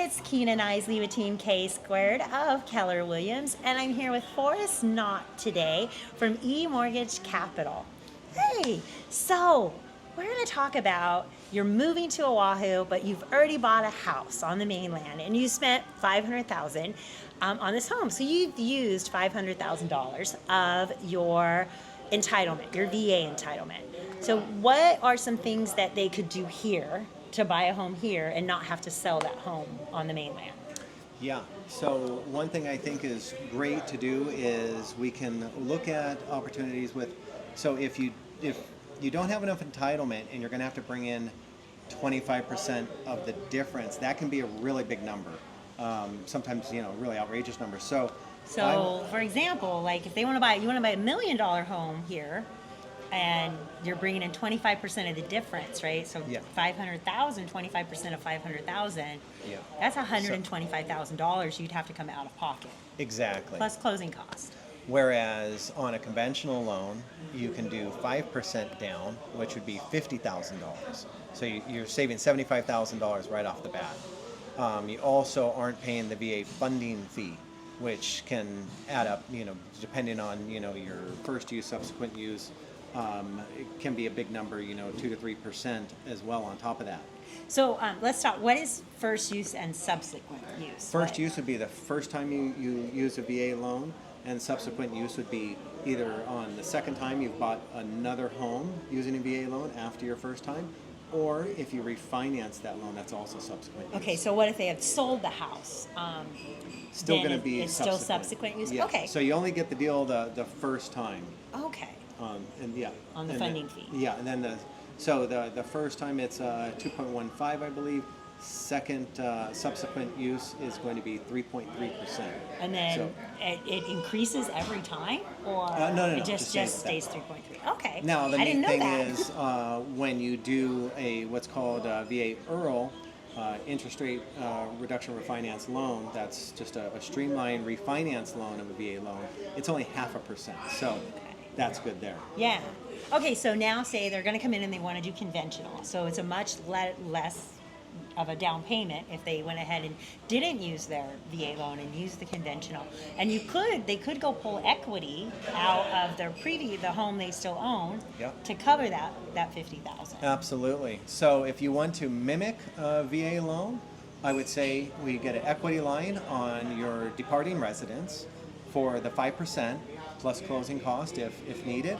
it's Keenan Isley with Team K Squared of Keller Williams, and I'm here with Forest Knott today from eMortgage Capital. Hey, so we're going to talk about you're moving to Oahu, but you've already bought a house on the mainland, and you spent $500,000 on this home. So you've used $500,000 of your entitlement, your VA entitlement. So what are some things that they could do here to buy a home here and not have to sell that home on the mainland? Yeah, so one thing I think is great to do is we can look at opportunities with, so if you don't have enough entitlement and you're going to have to bring in 25% of the difference, that can be a really big number. Sometimes, really outrageous numbers. So for example, like if you want to buy $1 million home here, and you're bringing in 25% of the difference, right? So yeah. 500,000, 25% of 500,000. Yeah. That's $125,000 you'd have to come out of pocket. Exactly. Plus closing cost. Whereas on a conventional loan, you can do 5% down, which would be $50,000. So you're saving $75,000 right off the bat. You also aren't paying the VA funding fee, which can add up, depending on, your first use, subsequent use. It can be a big number, 2 to 3% as well on top of that. So let's talk, what is first use and subsequent use? First use would be the first time you use a VA loan, and subsequent use would be either on the second time you've bought another home using a VA loan after your first time, or if you refinance that loan, that's also subsequent use. Okay, so what if they have sold the house? Still going to be it's subsequent. Still subsequent use? Yeah. Okay. So you only get the deal the first time. Okay. On the funding fee. Yeah, and then the first time it's 2.15, I believe. Second subsequent use is going to be 3.3%. And then it increases every time, or no, it just stays 3.3. Okay. Now the I didn't neat know thing that. is when you do what's called a VA IRRL, interest rate reduction refinance loan, that's just a streamlined refinance loan of a VA loan. It's only 0.5%. So. That's good there. Yeah. Okay, so now say they're going to come in and they want to do conventional. So it's a much less of a down payment if they went ahead and didn't use their VA loan and used the conventional. And they could go pull equity out of the home they still own. Yep. To cover that $50,000. Absolutely. So if you want to mimic a VA loan, I would say we get an equity line on your departing residence for the 5%. Plus closing cost if needed,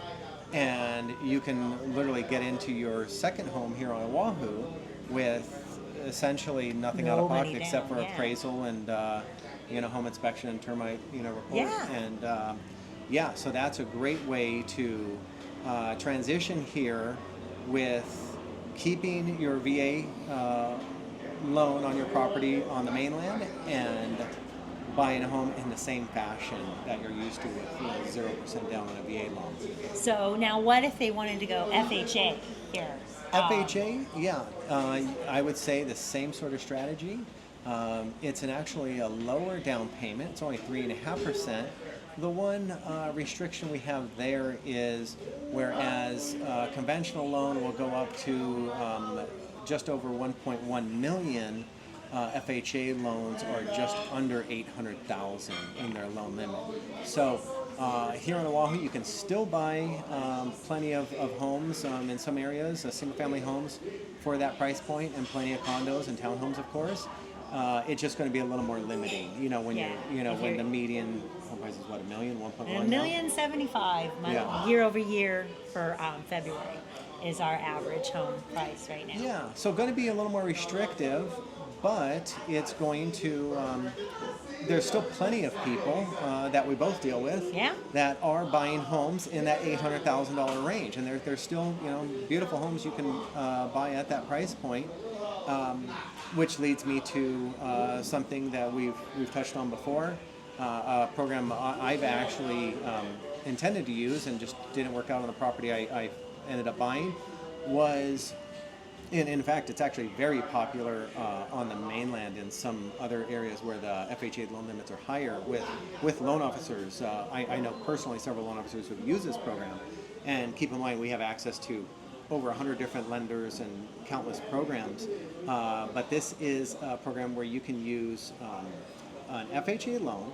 and you can literally get into your second home here on Oahu with essentially nothing out of pocket except for appraisal and home inspection and termite report. Yeah. And so that's a great way to transition here with keeping your VA loan on your property on the mainland and buying a home in the same fashion that you're used to with 0% down on a VA loan. So now what if they wanted to go FHA here? FHA, I would say the same sort of strategy. It's actually a lower down payment. It's only 3.5%. The one restriction we have there is whereas a conventional loan will go up to just over 1.1 million, FHA loans are just under 800,000 in their loan limit. So here in Oahu, you can still buy plenty of homes in some areas, single-family homes for that price point, and plenty of condos and townhomes, of course. It's just going to be a little more limiting, when the median home price is what, $1 million, 1.1 million? $1,075,000 year over year for February is our average home price right now. Yeah, so going to be a little more restrictive. But it's going to, there's still plenty of people that we both deal with that are buying homes in that $800,000 range. And there's still, beautiful homes you can buy at that price point, which leads me to something that we've touched on before, a program I've actually intended to use and just didn't work out on the property I ended up buying was... And in fact, it's actually very popular on the mainland in some other areas where the FHA loan limits are higher with loan officers. I know personally several loan officers who use this program. And keep in mind, we have access to over 100 different lenders and countless programs. But this is a program where you can use an FHA loan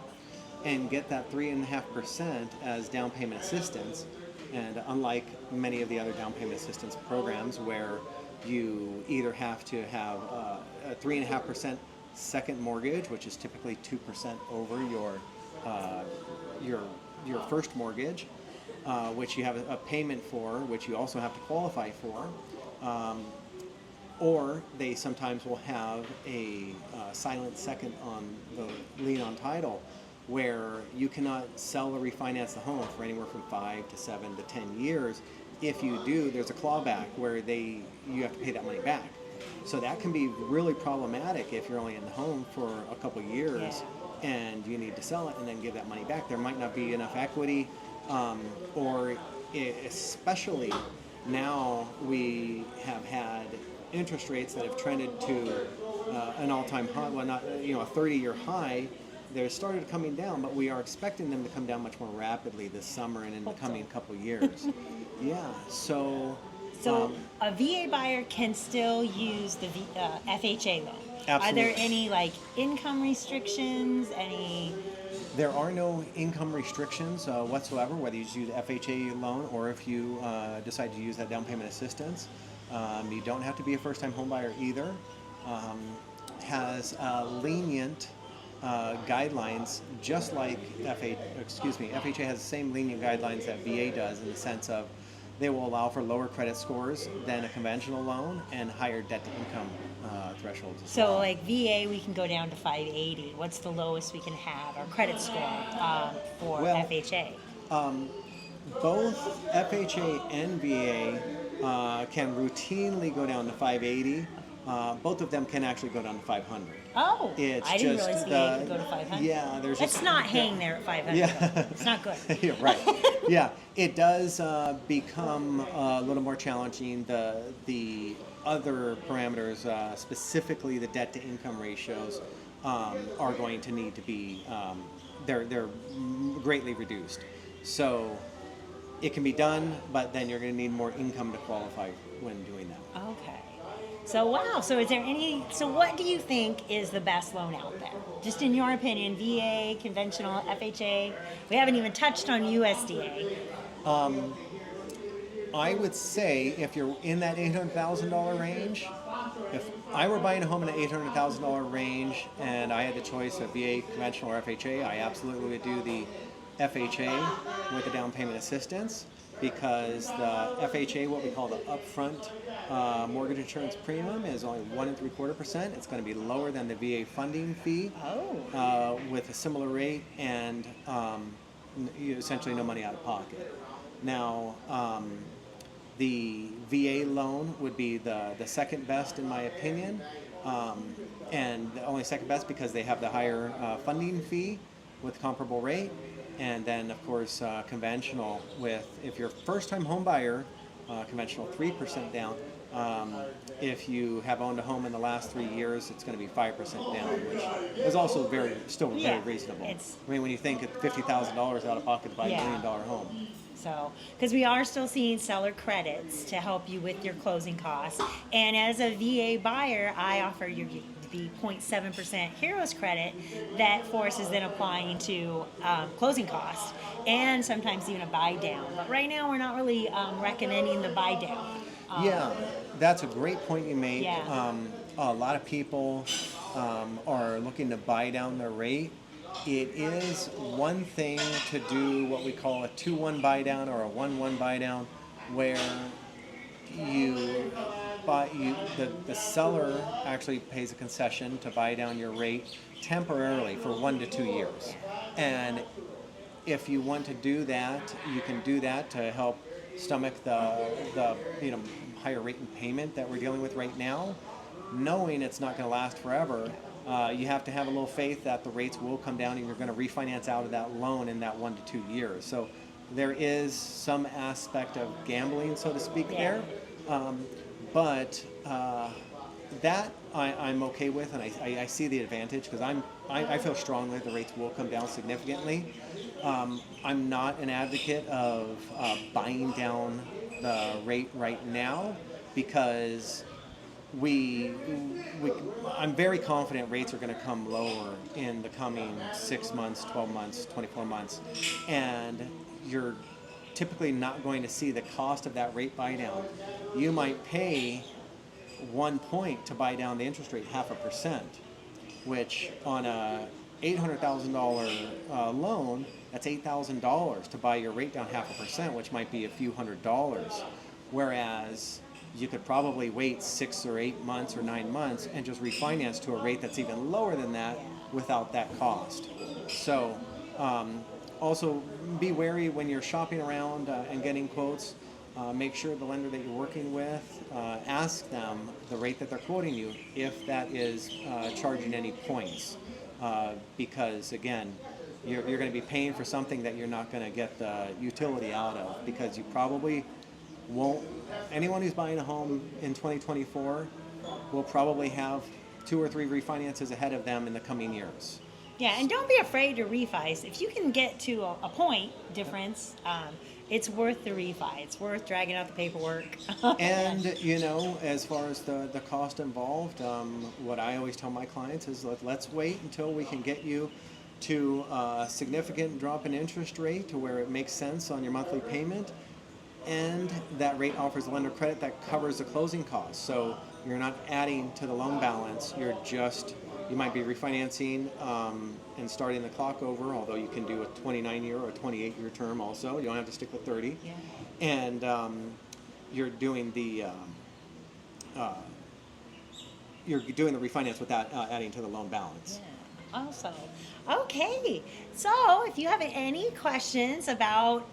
and get that 3.5% as down payment assistance. And unlike many of the other down payment assistance programs where you either have to have a 3.5% second mortgage, which is typically 2% over your first mortgage, which you have a payment for, which you also have to qualify for, or they sometimes will have a silent second on the lien on title, where you cannot sell or refinance the home for anywhere from 5 to 7 to 10 years. If you do, there's a clawback where you have to pay that money back. So that can be really problematic if you're only in the home for a couple years and you need to sell it and then give that money back. There might not be enough equity, especially now we have had interest rates that have trended to an all-time high, well, not a 30-year high. They're started coming down, but we are expecting them to come down much more rapidly this summer and in the coming couple years. So a VA buyer can still use the FHA loan. Absolutely. Are there any income restrictions? There are no income restrictions whatsoever, whether you use the FHA loan or if you decide to use that down payment assistance. You don't have to be a first-time home buyer either. Has lenient guidelines, just like FHA has the same lenient guidelines that VA does, in the sense of they will allow for lower credit scores than a conventional loan and higher debt-to-income thresholds. So, VA, we can go down to 580. What's the lowest we can have, our credit score for FHA? Both FHA and VA can routinely go down to 580. Both of them can actually go down to 500. Oh, it's I didn't just realize VA could go to 500. Yeah, there's Let's just not hang there at 500. Yeah. It's not good. Yeah, right. Yeah, it does become a little more challenging. The other parameters, specifically the debt to income ratios, are going to need to be they're greatly reduced. So it can be done, but then you're going to need more income to qualify when doing that. Okay. So wow. So what do you think is the best loan out there? Just in your opinion, VA, conventional, FHA? We haven't even touched on USDA. I would say if you're in that $800,000 range, if I were buying a home in the $800,000 range and I had the choice of VA, conventional, or FHA, I absolutely would do the FHA with the down payment assistance, because the FHA, what we call the upfront mortgage insurance premium, is only 1.75%. It's going to be lower than the VA funding fee with a similar rate, and essentially no money out of pocket. Now, the VA loan would be the second best in my opinion, and the only second best because they have the higher funding fee with comparable rate. And then, of course, conventional with, if you're a first-time home buyer, conventional 3% down. If you have owned a home in the last 3 years, it's going to be 5% down, which is also still very reasonable. I mean, when you think of $50,000 out of pocket to buy $1 million home. So, because we are still seeing seller credits to help you with your closing costs. And as a VA buyer, I offer you the 0.7% Heroes credit that Forest is then applying to closing costs and sometimes even a buy down. But right now, we're not really recommending the buy down. Yeah, that's a great point you make. Yeah. A lot of people are looking to buy down their rate. It is one thing to do what we call a 2-1 buy down or a 1-1 buy down, where the seller actually pays a concession to buy down your rate temporarily for 1 to 2 years. And if you want to do that, you can do that to help stomach the higher rate in payment that we're dealing with right now, knowing it's not going to last forever. You have to have a little faith that the rates will come down and you're going to refinance out of that loan in that 1 to 2 years. So there is some aspect of gambling, so to speak, there. But that I'm okay with, and I see the advantage, because I feel strongly the rates will come down significantly. I'm not an advocate of buying down the rate right now because we I'm very confident rates are going to come lower in the coming 6 months, 12 months, 24 months, and you're typically not going to see the cost of that rate buy down. You might pay 1 point to buy down the interest rate 0.5%, which on a $800,000 loan, that's $8,000 to buy your rate down 0.5%, which might be a few $100s. Whereas you could probably wait 6 or 8 months or 9 months and just refinance to a rate that's even lower than that without that cost. So also be wary when you're shopping around and getting quotes. Make sure the lender that you're working with, ask them the rate that they're quoting you if that is charging any points. Because again, you're going to be paying for something that you're not going to get the utility out of, because you probably won't. Anyone who's buying a home in 2024 will probably have 2 or 3 refinances ahead of them in the coming years. Yeah, and don't be afraid to refi. If you can get to a point difference, it's worth the refi. It's worth dragging out the paperwork. And, as far as the cost involved, what I always tell my clients is let's wait until we can get you to a significant drop in interest rate to where it makes sense on your monthly payment, and that rate offers a lender credit that covers the closing costs. So you're not adding to the loan balance, you might be refinancing and starting the clock over, although you can do a 29-year or a 28-year term also. You don't have to stick with 30. Yeah. And you're doing the refinance without adding to the loan balance. Yeah. Awesome. Okay. So if you have any questions about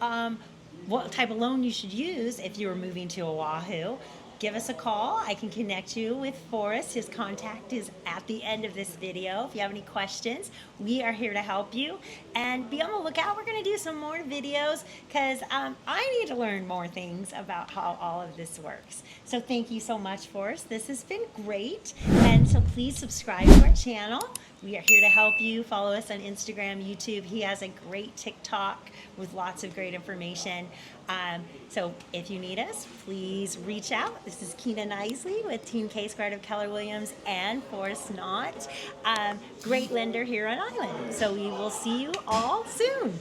what type of loan you should use if you were moving to Oahu, give us a call. I can connect you with Forrest. His contact is at the end of this video. If you have any questions, we are here to help you. And be on the lookout. We're going to do some more videos because I need to learn more things about how all of this works. So thank you so much, Forrest. This has been great. And so please subscribe to our channel. We are here to help you. Follow us on Instagram, YouTube. He has a great TikTok with lots of great information. So if you need us, please reach out. This is Keena Knisely with Team K Squared of Keller Williams and Forest Knott. Great lender here on Island. So we will see you all soon.